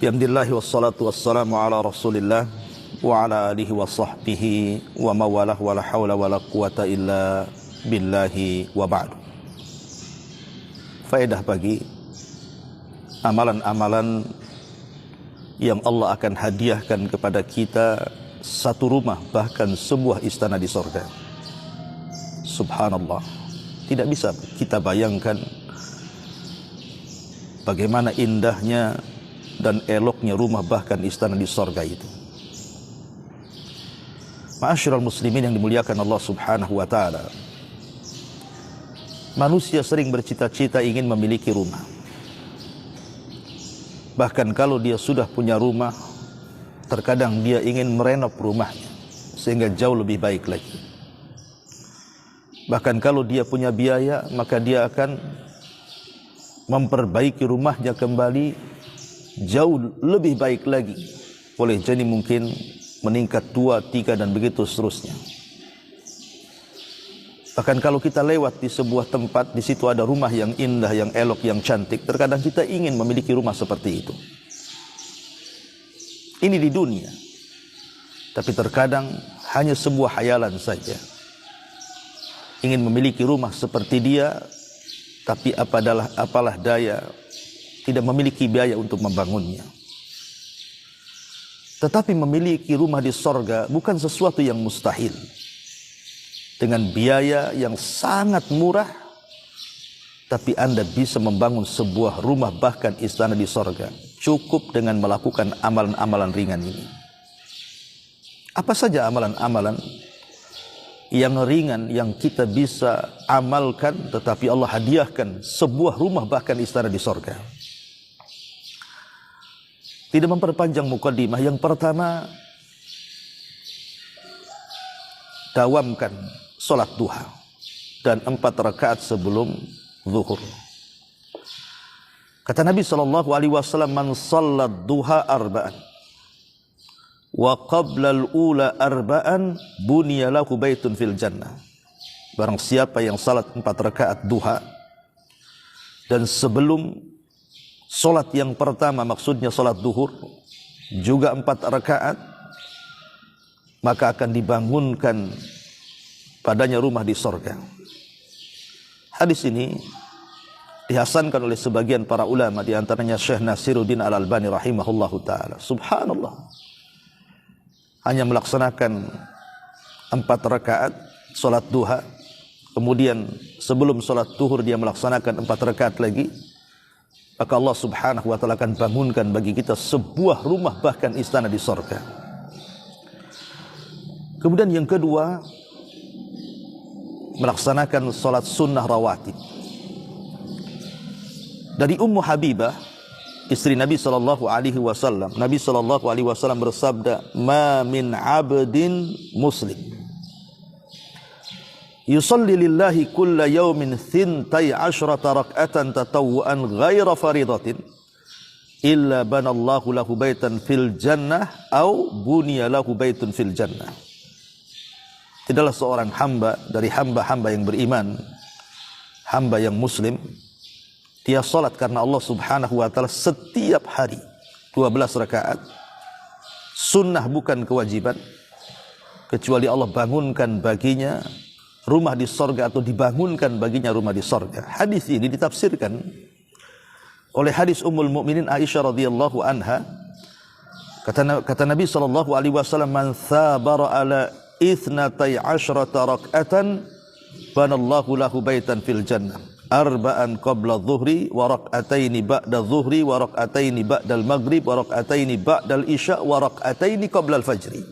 Alhamdulillah wassalatu wassalamu ala Rasulillah wa ala alihi wa sahbihi wa mawalah wa la hawla wa la quwata illa billahi wa ba'du. Faedah pagi, amalan-amalan yang Allah akan hadiahkan kepada kita satu rumah, bahkan sebuah istana di sorga. Subhanallah, tidak bisa kita bayangkan bagaimana indahnya dan eloknya rumah bahkan istana di sorga itu. Ma'asyiral muslimin yang dimuliakan Allah subhanahu wa ta'ala, manusia sering bercita-cita ingin memiliki rumah. Bahkan kalau dia sudah punya rumah, terkadang dia ingin merenov rumahnya sehingga jauh lebih baik lagi. Bahkan kalau dia punya biaya, maka dia akan memperbaiki rumahnya kembali jauh lebih baik lagi. Boleh jadi mungkin meningkat 2, 3 dan begitu seterusnya. Bahkan kalau kita lewat di sebuah tempat, di situ ada rumah yang indah, yang elok, yang cantik, terkadang kita ingin memiliki rumah seperti itu. Ini di dunia. Tapi terkadang hanya sebuah hayalan saja. Ingin memiliki rumah seperti dia, tapi apalah daya, tidak memiliki biaya untuk membangunnya. Tetapi memiliki rumah di sorga bukan sesuatu yang mustahil. Dengan biaya yang sangat murah, tapi Anda bisa membangun sebuah rumah bahkan istana di sorga. Cukup dengan melakukan amalan-amalan ringan ini. Apa saja amalan-amalan yang ringan yang kita bisa amalkan, tetapi Allah hadiahkan sebuah rumah bahkan istana di sorga. Tidak memperpanjang mukaddimah, yang pertama, dawamkan sholat duha dan 4 rakaat sebelum zuhur. Kata Nabi SAW, man sallat duha arba'an wa qabla al-ula arba'an buniya lahu baitun fil jannah. Barang siapa yang salat 4 rakaat duha dan sebelum solat yang pertama, maksudnya solat duhur, juga 4 rakaat, maka akan dibangunkan padanya rumah di sorga. Hadis ini dihasankan oleh sebagian para ulama, di antaranya Syekh Nasiruddin Al-Albani rahimahullahu ta'ala. Subhanallah, hanya melaksanakan 4 rakaat solat duha, kemudian sebelum solat duhur dia melaksanakan 4 rakaat lagi, maka Allah subhanahu wa ta'ala akan bangunkan bagi kita sebuah rumah bahkan istana di sorga. Kemudian yang kedua, melaksanakan salat sunnah rawatib. Dari Ummu Habibah, istri Nabi SAW, Nabi SAW bersabda, ma min abdin muslim yusalli lillahi kulla yawmin 12 rak'atan tatawwu'an ghaira faridatin illa banallahu lahu baitan fil jannah au buniya lahu baitun fil jannah. Tidaklah seorang hamba dari hamba-hamba yang beriman, hamba yang muslim, dia salat karena Allah subhanahu wa ta'ala setiap hari 12 rakaat, sunnah bukan kewajiban, kecuali Allah bangunkan baginya rumah di sorga, atau dibangunkan baginya rumah di sorga. Hadis ini ditafsirkan oleh hadis Ummul Mukminin Aisyah radhiyallahu anha. Kata Nabi SAW, man thabara ala 12 rak'atan banallahu lahu baitan fil jannah arba'an qabla dhuhri wa rak'ataini ba'da dhuhri wa rak'ataini ba'dal maghrib wa rak'ataini ba'dal isya wa rak'ataini qabla al-fajri.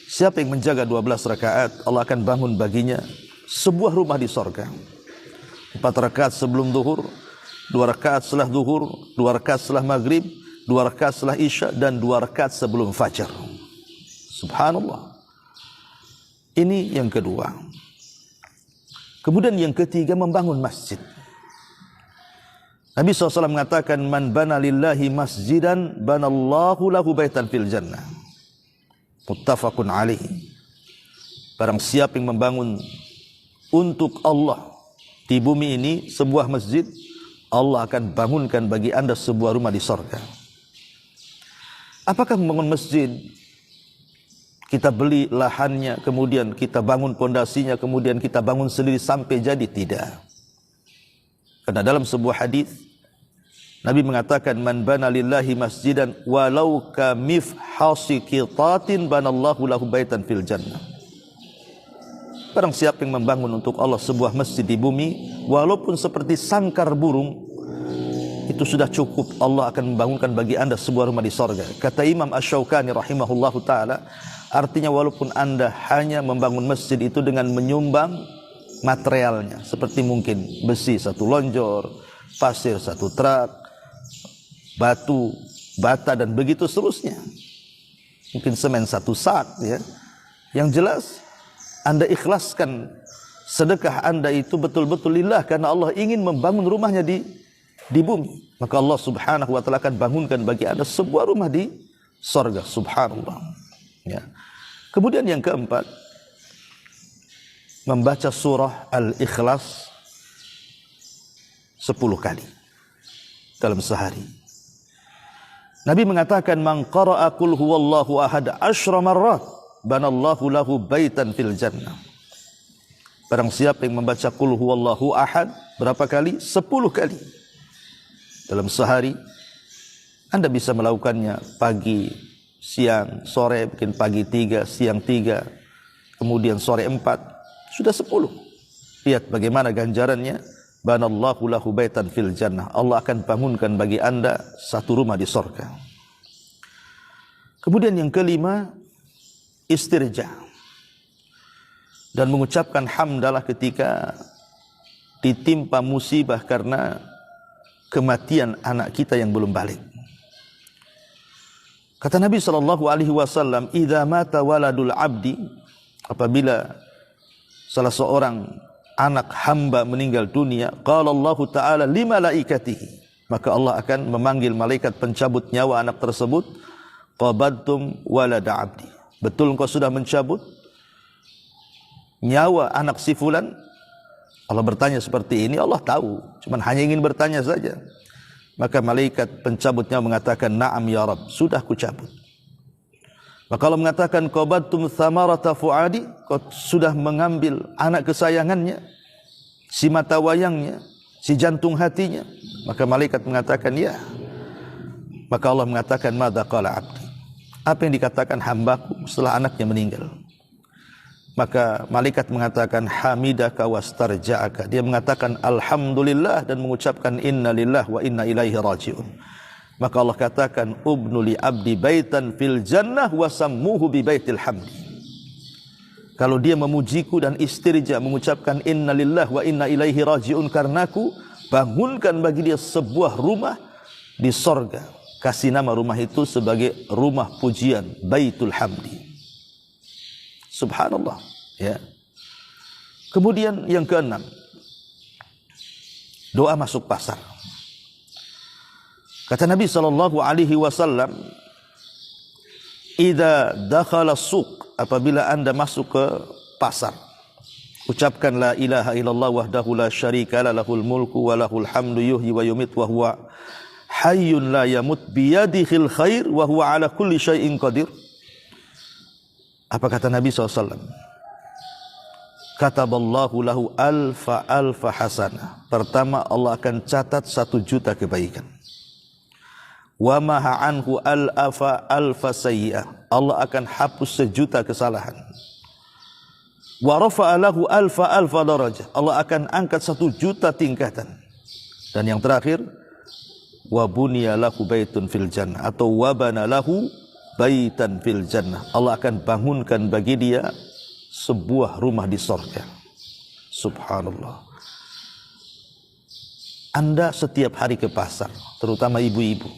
Siapa yang menjaga 12 rakaat, Allah akan bangun baginya sebuah rumah di sorga. 4 rakaat sebelum zuhur, 2 rakaat setelah zuhur, 2 rakaat setelah maghrib, 2 rakaat setelah isya, dan 2 rakaat sebelum fajar. Subhanallah. Ini yang kedua. Kemudian yang ketiga, membangun masjid. Nabi SAW mengatakan, man bana lillahi masjidan banallahu lahu baitan fil jannah. Muttafaqun alaihi. Barang siapa yang membangun untuk Allah di bumi ini sebuah masjid, Allah akan bangunkan bagi Anda sebuah rumah di surga. Apakah membangun masjid, kita beli lahannya, kemudian kita bangun pondasinya, kemudian kita bangun sendiri sampai jadi? Tidak. Karena dalam sebuah hadis Nabi mengatakan, man bana lillahi masjidan walau kamifhasi qitatin banallahu lahu baitan fil jannah. Barang siapa yang membangun untuk Allah sebuah masjid di bumi, walaupun seperti sangkar burung, itu sudah cukup. Allah akan membangunkan bagi anda sebuah rumah di sorga. Kata Imam Asy-Syaukani rahimahullahu ta'ala, artinya walaupun anda hanya membangun masjid itu dengan menyumbang materialnya, seperti mungkin besi 1 lonjor, pasir 1 truk, batu, bata, dan begitu seterusnya, mungkin semen 1 sak, ya. Yang jelas anda ikhlaskan sedekah anda itu betul-betul lillah, karena Allah ingin membangun rumahnya di bumi, maka Allah subhanahu wa ta'ala akan bangunkan bagi anda sebuah rumah di sorga. Subhanallah, ya. Kemudian yang keempat, membaca surah Al-Ikhlas 10 kali dalam sehari. Nabi mengatakan, man qara'a qul huwallahu ahad 10 marrat banallahu lahu baitan fil jannah. Barang siapa yang membaca qul huwallahu ahad berapa kali? 10 kali dalam sehari. Anda bisa melakukannya pagi, siang, sore, mungkin pagi 3, siang 3, kemudian sore 4, sudah 10. Lihat bagaimana ganjarannya. Banallahu lahu baitan fil jannah. Allah akan bangunkan bagi anda satu rumah di sorga. Kemudian yang kelima, istirja, dan mengucapkan hamdalah ketika ditimpa musibah karena kematian anak kita yang belum balik. Kata Nabi SAW, idza mata waladul abdi, apabila salah seorang anak hamba meninggal dunia, qala Allah Ta'ala li malaikatihi, maka Allah akan memanggil malaikat pencabut nyawa anak tersebut, qabadtum walada abdi, betul engkau sudah mencabut nyawa anak si fulan? Allah bertanya seperti ini, Allah tahu, cuman hanya ingin bertanya saja. Maka malaikat pencabut nyawa mengatakan, na'am ya Rabb, sudah kucabut. Maka Allah mengatakan, qabadtum thamarata fuadi, kau sudah mengambil anak kesayangannya, si mata wayangnya, si jantung hatinya? Maka malaikat mengatakan, ya. Maka Allah mengatakan, madza qala abdi, apa yang dikatakan hambaku setelah anaknya meninggal? Maka malaikat mengatakan, hamidaka wastarja'aka, dia mengatakan alhamdulillah dan mengucapkan inna lillah wa inna ilaihi raji'un. Maka Allah katakan, ubnu li abdi baitan fil jannah wa sammuhu bi baitil hamdi. Kalau dia memujiku dan istirja mengucapkan inna lillah wa inna ilaihi raji'un karenaku, bangunkan bagi dia sebuah rumah di sorga. Kasih nama rumah itu sebagai rumah pujian, baitul hamdi. Subhanallah, ya. Kemudian yang keenam, doa masuk pasar. Kata Nabi SAW, idza dakhala suq, apabila anda masuk ke pasar, ucapkan la ilaha illallah wahdahu la syarika la lahul mulku wa lahul hamdu yuhyi wa yumit wa huwa hayyun la yamut biyadihil khair wa huwa ala kulli syai'in qadir. Apa kata Nabi SAW? Kataballahu lahu alfa hasanah. Pertama, Allah akan catat 1.000.000 kebaikan. Wa maha anhu alfa sayyi'ah. Allah akan hapus 1.000.000 kesalahan. Wa rafa'a lahu alfa darajah. Allah akan angkat 1.000.000 tingkatan. Dan yang terakhir, wa buniya lahu baitun fil jannah, atau wa bana lahu baitan fil jannah. Allah akan bangunkan bagi dia sebuah rumah di sorga. Subhanallah. Anda setiap hari ke pasar, terutama ibu-ibu,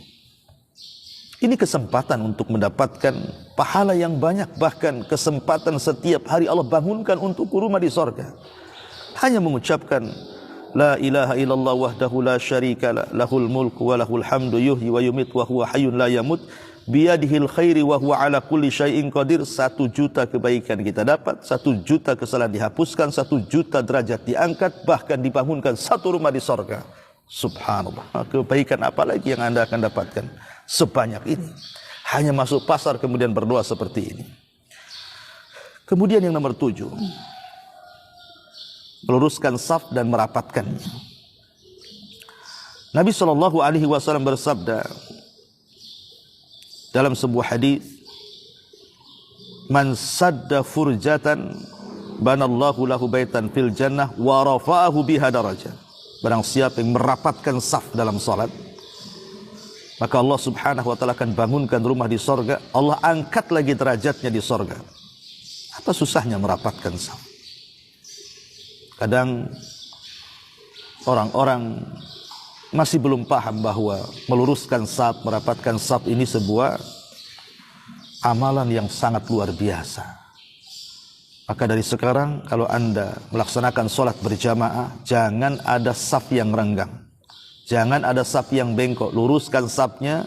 ini kesempatan untuk mendapatkan pahala yang banyak. Bahkan kesempatan setiap hari Allah bangunkan untuk rumah di sorga. Hanya mengucapkan la ilaha illallah wahdahu la syarika lahul mulku wa lahul hamdu yuhyi wa yumit wa huwa hayyun la yamut biyadihil khairi wa huwa ala kulli syai'in qadir. 1.000.000 kebaikan kita dapat, 1.000.000 kesalahan dihapuskan, 1.000.000 derajat diangkat, bahkan dibangunkan satu rumah di sorga. Subhanallah. Kebaikan apa lagi yang anda akan dapatkan sebanyak ini? Hanya masuk pasar kemudian berdoa seperti ini. Kemudian yang nomor 7, meluruskan saf dan merapatkannya. Nabi SAW bersabda dalam sebuah hadis, "Man sadda furjatan banallahu lahu baitan fil jannah wa rafa'ahu biha darajah." Barang siapa yang merapatkan saf dalam salat, maka Allah Subhanahu wa taala akan bangunkan rumah di sorga. Allah angkat lagi derajatnya di sorga. Apa susahnya merapatkan saf? Kadang orang-orang masih belum paham bahwa meluruskan saf, merapatkan saf ini sebuah amalan yang sangat luar biasa. Maka dari sekarang kalau Anda melaksanakan sholat berjamaah, jangan ada saf yang renggang, jangan ada saf yang bengkok. Luruskan safnya,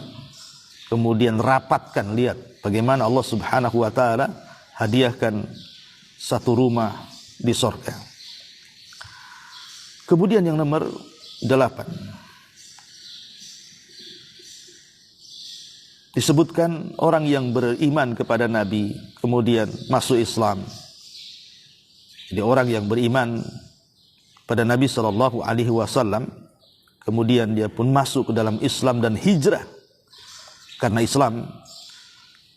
kemudian rapatkan. Lihat bagaimana Allah Subhanahu wa taala hadiahkan satu rumah di surga. Kemudian yang nomor 8, disebutkan orang yang beriman kepada Nabi kemudian masuk Islam. Jadi orang yang beriman pada Nabi SAW kemudian dia pun masuk ke dalam Islam dan hijrah karena Islam,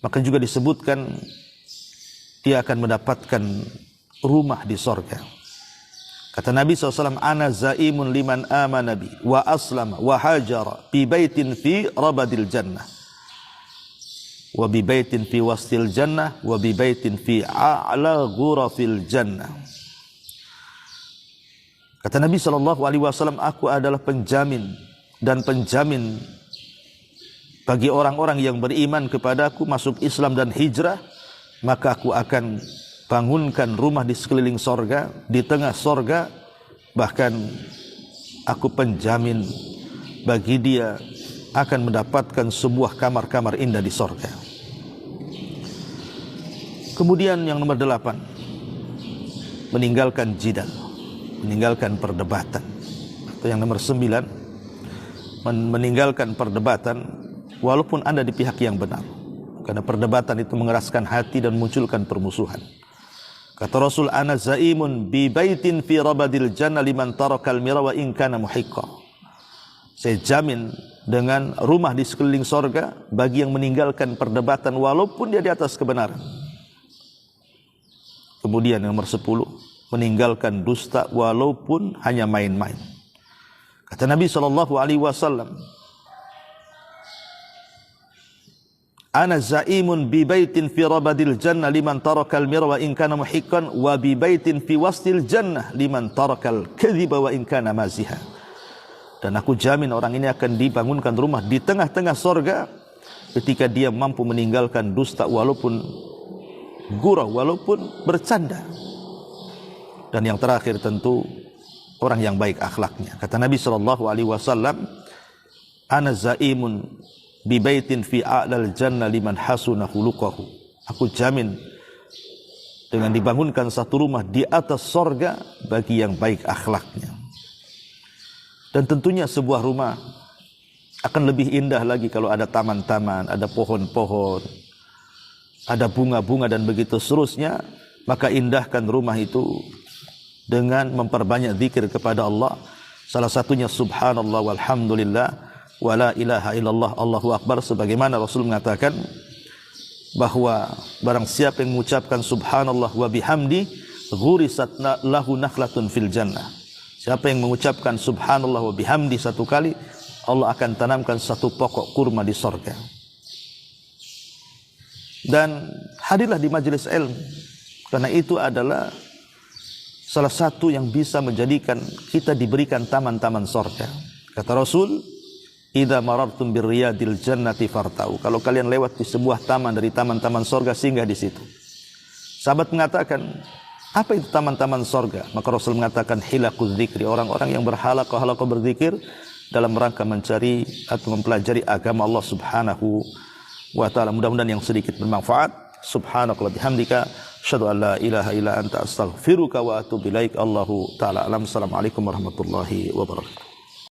maka juga disebutkan dia akan mendapatkan rumah di sorga. Kata Nabi SAW, "Ana zaimun liman amana bi wa aslama wa hajara bi baitin fi rabadil jannah wa bi baitin fi wastil jannah wa bi baitin fi a'la ghurafil jannah." Kata Nabi SAW, aku adalah penjamin dan penjamin bagi orang-orang yang beriman kepadaku, masuk Islam dan hijrah, maka aku akan bangunkan rumah di sekeliling sorga, di tengah sorga, bahkan aku penjamin bagi dia akan mendapatkan sebuah kamar-kamar indah di sorga. Kemudian yang nomor 8, meninggalkan jidal, meninggalkan perdebatan. Atau yang nomor 9, meninggalkan perdebatan walaupun Anda di pihak yang benar, karena perdebatan itu mengeraskan hati dan munculkan permusuhan. Kata Rasul, "Ana zaimun bi baitin fi rabadil jannah liman tarakal mira wa in kana muhiqqa." Saya jamin dengan rumah di sekeliling sorga bagi yang meninggalkan perdebatan walaupun dia di atas kebenaran. Kemudian yang nomor 10, meninggalkan dusta walaupun hanya main-main. Kata Nabi SAW, "Ana zaimun bi baitin fi rabadil jannah liman tarakal mira wa in kana muhiqqan wa bi baitin fi wastil jannah liman tarakal kadhiba wa in kana maziha." Dan aku jamin orang ini akan dibangunkan rumah di tengah-tengah sorga ketika dia mampu meninggalkan dusta walaupun gurau, walaupun bercanda. Dan yang terakhir tentu orang yang baik akhlaknya. Kata Nabi SAW, "Ana zaimun bi baitin fi a'lal jannah liman hasuna khuluquhu." Aku jamin dengan dibangunkan satu rumah di atas sorga bagi yang baik akhlaknya. Dan tentunya sebuah rumah akan lebih indah lagi kalau ada taman-taman, ada pohon-pohon, ada bunga-bunga dan begitu seterusnya. Maka indahkan rumah itu dengan memperbanyak zikir kepada Allah. Salah satunya subhanallah walhamdulillah wa la ilaha illallah Allahu akbar, sebagaimana Rasul mengatakan bahwa barang siapa yang mengucapkan subhanallah wa bihamdi ghurisat lahu nakhlatun fil jannah. Siapa yang mengucapkan subhanallah wa bihamdi satu kali, Allah akan tanamkan satu pokok kurma di sorga. Dan hadirlah di majelis ilmu, karena itu adalah salah satu yang bisa menjadikan kita diberikan taman-taman sorga. Kata Rasul, "Idza marartum birriyadil jannati fartau." Kalau kalian lewat di sebuah taman dari taman-taman sorga, singgah di situ. Sahabat mengatakan, apa itu taman-taman sorga? Maka Rasul mengatakan, hilaquz dzikri, orang-orang yang berhalaqah berzikir dalam rangka mencari atau mempelajari agama Allah Subhanahu wa taala. Mudah-mudahan yang sedikit bermanfaat. Subhanakallah bihamdika asyhadu an la ilaha illa anta astaghfiruka wa atubu ilaik. Allahu taala alam. Assalamualaikum warahmatullahi wabarakatuh.